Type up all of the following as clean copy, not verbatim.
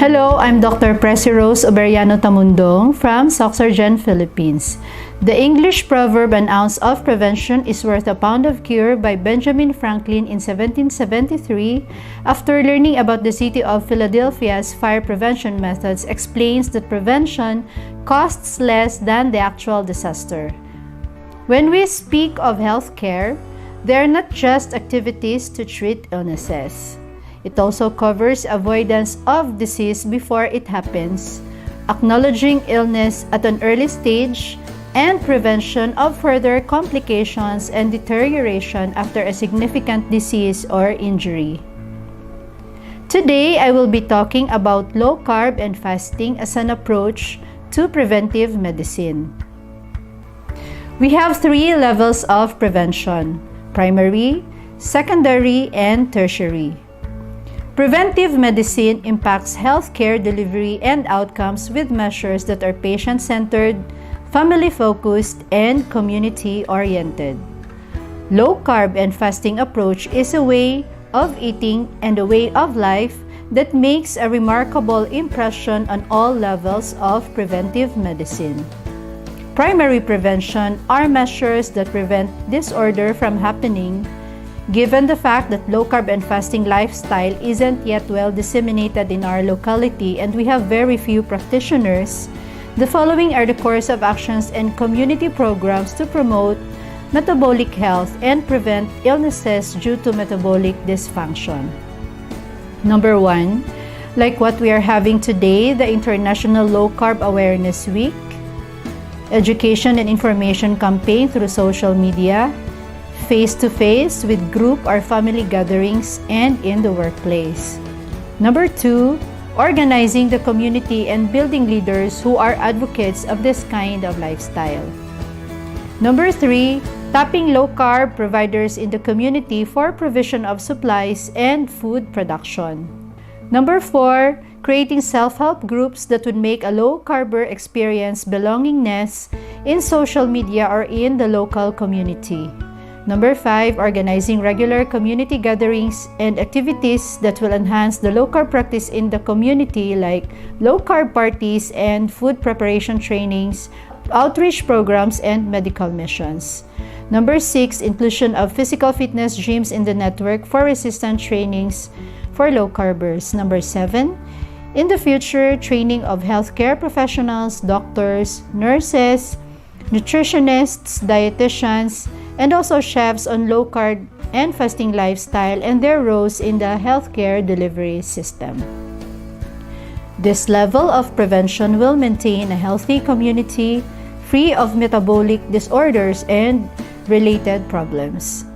Hello, I'm Dr. PRECY Tamondong from Soxargen, Philippines. The English proverb "an ounce of prevention is worth a pound of cure" by Benjamin Franklin in 1773, after learning about the city of Philadelphia's fire prevention methods, explains that prevention costs less than the actual disaster. When we speak of healthcare, they are not just activities to treat illnesses. It also covers avoidance of disease before it happens, acknowledging illness at an early stage, and prevention of further complications and deterioration after a significant disease or injury. Today, I will be talking about low carb and fasting as an approach to preventive medicine. We have three levels of prevention: primary, secondary, and tertiary. Preventive medicine impacts healthcare delivery and outcomes with measures that are patient-centered, family-focused, and community-oriented. Low-carb and fasting approach is a way of eating and a way of life that makes a remarkable impression on all levels of preventive medicine. Primary prevention are measures that prevent disorder from happening. Given the fact that low-carb and fasting lifestyle isn't yet well disseminated in our locality and we have very few practitioners, the following are the course of actions and community programs to promote metabolic health and prevent illnesses due to metabolic dysfunction. Number 1, like what we are having today, the International Low Carb Awareness Week, education and information campaign through social media, face-to-face with group or family gatherings, and in the workplace. Number 2, organizing the community and building leaders who are advocates of this kind of lifestyle. Number 3, tapping low-carb providers in the community for provision of supplies and food production. Number 4, creating self-help groups that would make a low-carber experience belongingness in social media or in the local community. Number 5, organizing regular community gatherings and activities that will enhance the low-carb practice in the community, like low-carb parties and food preparation trainings, outreach programs, and medical missions. Number 6, inclusion of physical fitness gyms in the network for resistant trainings for low-carbers. Number 7, in the future, training of healthcare professionals, doctors, nurses, nutritionists, dietitians, and also chefs on low-carb and fasting lifestyle and their roles in the healthcare delivery system. This level of prevention will maintain a healthy community free of metabolic disorders and related problems.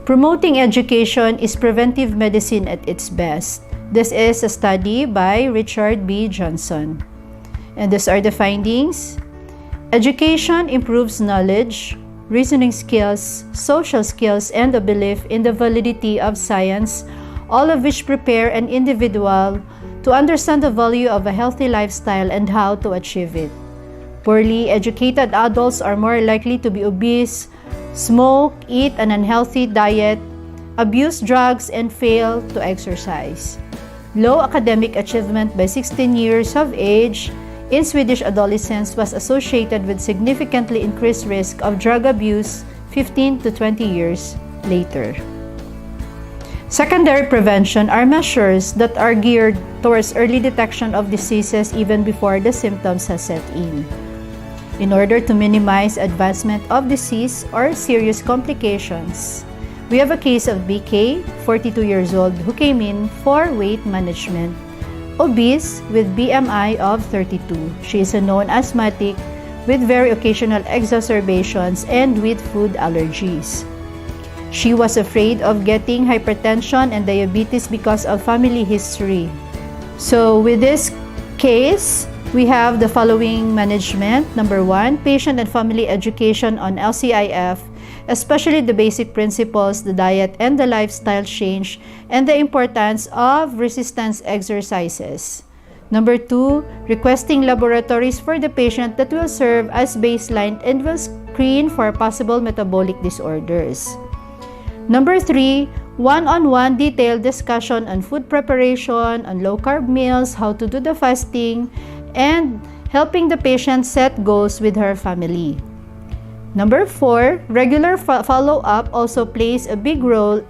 Promoting education is preventive medicine at its best. This is a study by Richard B. Johnson. And these are the findings. Education improves knowledge, reasoning skills, social skills, and a belief in the validity of science, all of which prepare an individual to understand the value of a healthy lifestyle and how to achieve it. Poorly educated adults are more likely to be obese, smoke, eat an unhealthy diet, abuse drugs, and fail to exercise. Low academic achievement by 16 years of age in Swedish adolescents was associated with significantly increased risk of drug abuse 15 to 20 years later. Secondary prevention are measures that are geared towards early detection of diseases even before the symptoms have set in order to minimize advancement of disease or serious complications. We have a case of BK, 42 years old, who came in for weight management. Obese with BMI of 32. She is a known asthmatic with very occasional exacerbations and with food allergies. She was afraid of getting hypertension and diabetes because of family history. So with this case, we have the following management. Number 1, patient and family education on LCIF, especially the basic principles, the diet and the lifestyle change, and the importance of resistance exercises. Number 2, requesting laboratories for the patient that will serve as baseline and will screen for possible metabolic disorders. Number 3, one-on-one detailed discussion on food preparation, on low-carb meals, how to do the fasting, and helping the patient set goals with her family. Number 4, regular follow-up also plays a big role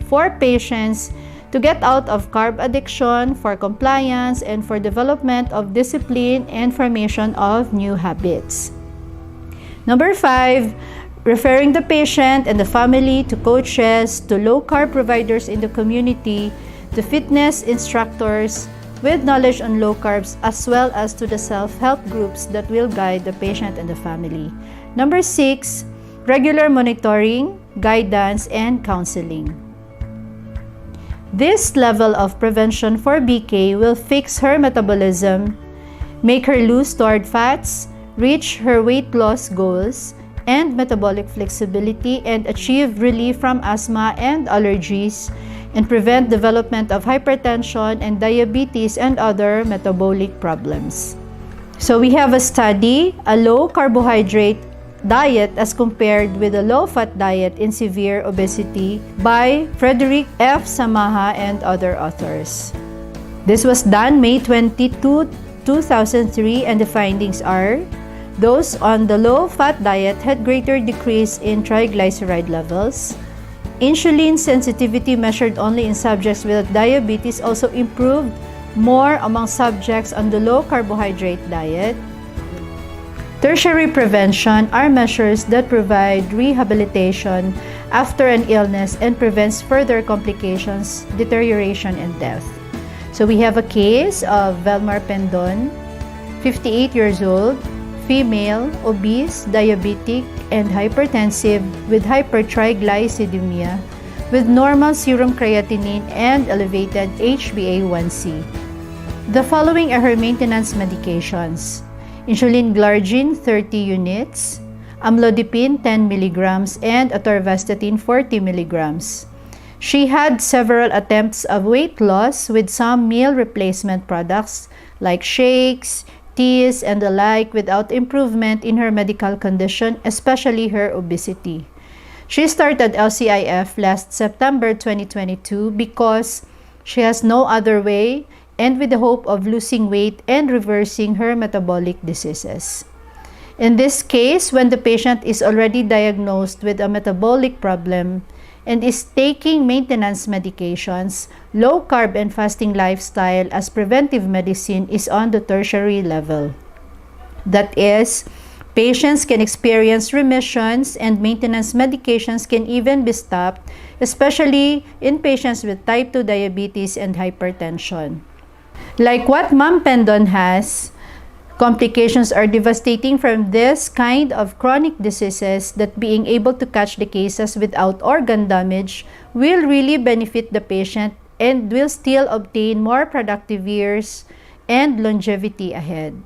for patients to get out of carb addiction, for compliance, and for development of discipline and formation of new habits. Number 5, referring the patient and the family to coaches, to low-carb providers in the community, to fitness instructors with knowledge on low carbs, as well as to the self-help groups that will guide the patient and the family. Number 6, regular monitoring, guidance, and counseling. This level of prevention for BK will fix her metabolism, make her lose stored fats, reach her weight loss goals, and metabolic flexibility, and achieve relief from asthma and allergies, and prevent development of hypertension and diabetes and other metabolic problems. So we have a study, a low carbohydrate diet as compared with a low-fat diet in severe obesity by Frederick F. Samaha and other authors. This was done May 22, 2003, and the findings are: those on the low-fat diet had greater decrease in triglyceride levels. Insulin sensitivity measured only in subjects with diabetes also improved more among subjects on the low-carbohydrate diet. Tertiary prevention are measures that provide rehabilitation after an illness and prevents further complications, deterioration, and death. So we have a case of Velmar Pendon, 58 years old, female, obese, diabetic, and hypertensive with hypertriglyceridemia, with normal serum creatinine and elevated HbA1c. The following are her maintenance medications: insulin glargine 30 units, amlodipine 10 mg, and atorvastatin 40 mg. She had several attempts of weight loss with some meal replacement products like shakes, teas, and the like without improvement in her medical condition, especially her obesity. She started LCIF last September 2022 because she has no other way and with the hope of losing weight and reversing her metabolic diseases. In this case, when the patient is already diagnosed with a metabolic problem and is taking maintenance medications, low carb and fasting lifestyle as preventive medicine is on the tertiary level. That is, patients can experience remissions and maintenance medications can even be stopped, especially in patients with type 2 diabetes and hypertension. Like what Ma'am Pendon has, complications are devastating from this kind of chronic diseases that being able to catch the cases without organ damage will really benefit the patient and will still obtain more productive years and longevity ahead.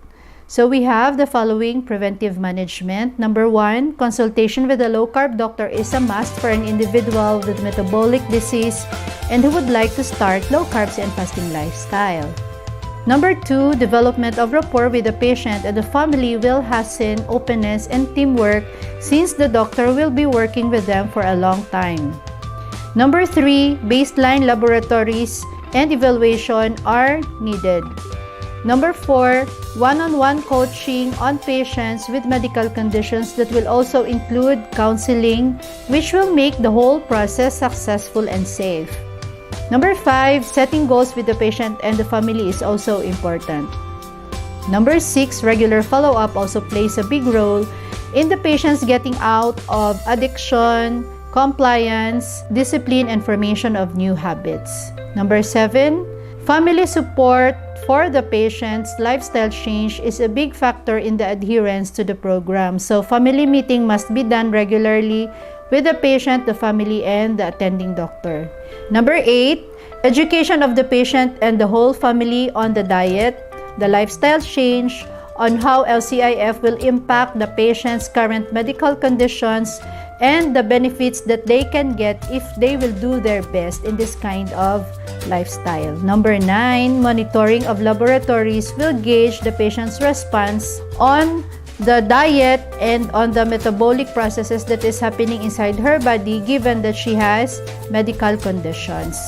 So we have the following preventive management. Number 1, consultation with a low-carb doctor is a must for an individual with metabolic disease and who would like to start low carbs and fasting lifestyle. Number 2, development of rapport with the patient and the family will hasten openness and teamwork since the doctor will be working with them for a long time. Number 3, baseline laboratories and evaluation are needed. Number 4, one-on-one coaching on patients with medical conditions that will also include counseling, which will make the whole process successful and safe. Number 5, setting goals with the patient and the family is also important. Number 6, regular follow-up also plays a big role in the patients getting out of addiction, compliance, discipline, and formation of new habits. Number 7, family support for the patient's lifestyle change is a big factor in the adherence to the program. So family meeting must be done regularly with the patient, the family, and the attending doctor. Number 8, education of the patient and the whole family on the diet, the lifestyle change, on how LCIF will impact the patient's current medical conditions, and the benefits that they can get if they will do their best in this kind of lifestyle. Number 9, monitoring of laboratories will gauge the patient's response on the diet and on the metabolic processes that is happening inside her body, given that she has medical conditions.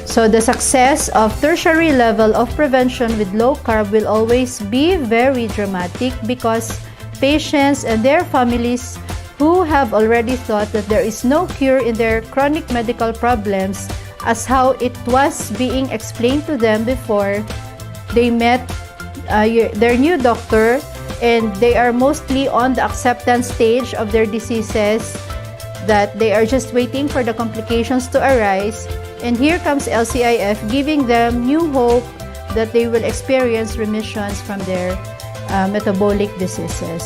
So the success of tertiary level of prevention with low carb will always be very dramatic, because patients and their families who have already thought that there is no cure in their chronic medical problems, as how it was being explained to them before they met their new doctor, and they are mostly on the acceptance stage of their diseases, that they are just waiting for the complications to arise. And here comes LCIF giving them new hope that they will experience remissions from their metabolic diseases.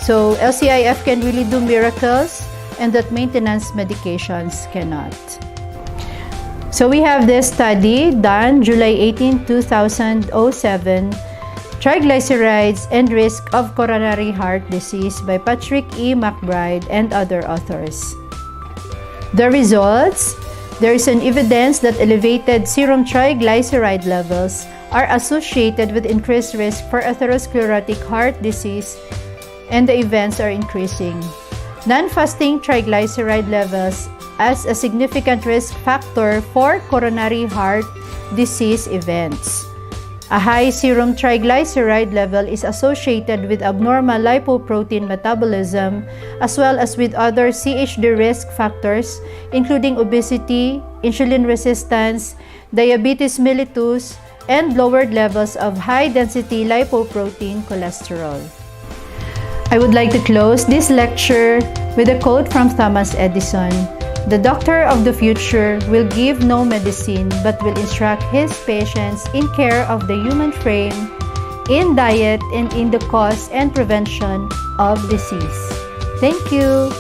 So LCIF can really do miracles, and that maintenance medications cannot. So we have this study done July 18, 2007, Triglycerides and Risk of Coronary Heart Disease by Patrick E. McBride and other authors. The results: there is an evidence that elevated serum triglyceride levels are associated with increased risk for atherosclerotic heart disease, and the events are increasing. Non-fasting triglyceride levels as a significant risk factor for coronary heart disease events. A high serum triglyceride level is associated with abnormal lipoprotein metabolism, as well as with other CHD risk factors, including obesity, insulin resistance, diabetes mellitus, and lowered levels of high-density lipoprotein cholesterol. I would like to close this lecture with a quote from Thomas Edison. "The doctor of the future will give no medicine, but will instruct his patients in care of the human frame, in diet, and in the cause and prevention of disease." Thank you.